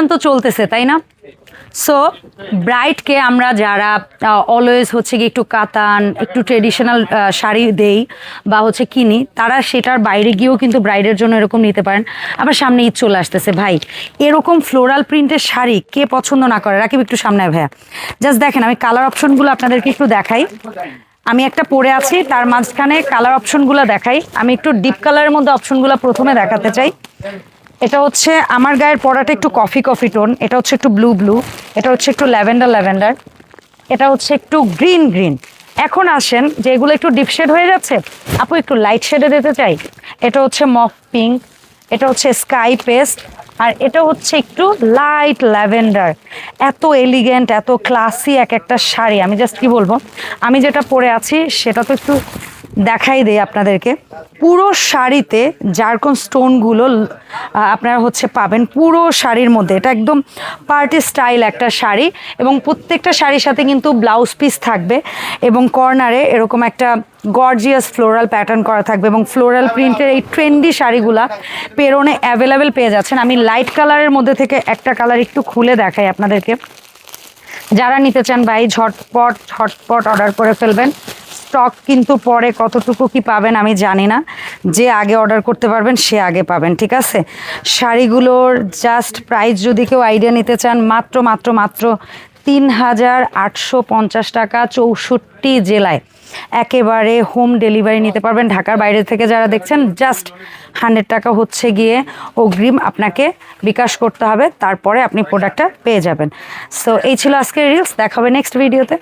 Season তো চলতেছে তাই না? সো ব্রাইডকে আমরা যারা অলওয়েজ হচ্ছে কি একটু কাতান একটু ট্রেডিশনাল শাড়ি দেই বা হচ্ছে কিনি, তারা সেটার বাইরে গিয়েও কিন্তু ব্রাইডের জন্য এরকম নিতে পারেন। আবার সামনে ঈদ চলে আসতেছে ভাই, এরকম ফ্লোরাল প্রিন্টের শাড়ি কে পছন্দ না করে? রাকিব একটু সামনে ভাইয়া, জাস্ট দেখেন আমি কালার অপশনগুলো আপনাদেরকে একটু দেখাই। আমি একটা পরে আছি, তার মাঝখানে কালার অপশনগুলো দেখাই। আমি একটু ডিপ কালারের মধ্যে অপশনগুলো প্রথমে দেখাতে চাই। এটা হচ্ছে আমার গায়ের পরাটা একটু কফি কফি টোন, এটা হচ্ছে একটু ব্লু ব্লু, এটা হচ্ছে একটু ল্যাভেন্ডার ল্যাভেন্ডার, এটা হচ্ছে একটু গ্রিন গ্রিন। এখন আসেন যে এগুলো একটু ডিপ শেড হয়ে যাচ্ছে, আপু একটু লাইট শেডে দিতে চাই। এটা হচ্ছে মফ পিঙ্ক, এটা হচ্ছে স্কাই পেস্ট, আর এটা হচ্ছে একটু লাইট ল্যাভেন্ডার। এত এলিগেন্ট এত ক্লাসি এক একটা শাড়ি, আমি জাস্ট কি বলবো। আমি যেটা পরে আছি সেটা তো একটু দেখাই দেই আপনাদেরকে। পুরো শাড়িতে জারকন স্টোনগুলো আপনারা হচ্ছে পাবেন পুরো শাড়ির মধ্যে। এটা একদম পার্টি স্টাইল একটা শাড়ি, এবং প্রত্যেকটা শাড়ির সাথে কিন্তু ব্লাউজ পিস থাকবে, এবং কর্নারে এরকম একটা গর্জিয়াস ফ্লোরাল প্যাটার্ন করা থাকবে। এবং ফ্লোরাল প্রিন্টের এই ট্রেন্ডি শাড়িগুলা পেরোনে অ্যাভেলেবেল পেয়ে যাচ্ছেন। আমি লাইট কালারের মধ্যে থেকে একটা কালার একটু খুলে দেখাই আপনাদেরকে। যারা নিতে চান ভাই ঝটপট ঝটপট অর্ডার করে ফেলবেন। স্টক কিন্তু পরে কতটুকু কি পাবেন আমি জানি না, যে আগে অর্ডার করতে পারবেন সে আগে পাবেন, ঠিক আছে? শাড়িগুলোর জাস্ট প্রাইস যদি কেউ আইডিয়া নিতে চান, মাত্র মাত্র মাত্র ৩,৮৫০ টাকা ৬৪ জেলায় একেবারে হোম ডেলিভারি নিতে পারবেন। ঢাকার বাইরে থেকে যারা দেখছেন, জাস্ট 100 টাকা হচ্ছে গিয়ে অগ্রিম আপনাকে বিকাশ করতে হবে, তারপরে আপনি প্রোডাক্টটা পেয়ে যাবেন। সো এই ছিল আজকের রিলস, দেখা হবে নেক্সট ভিডিওতে।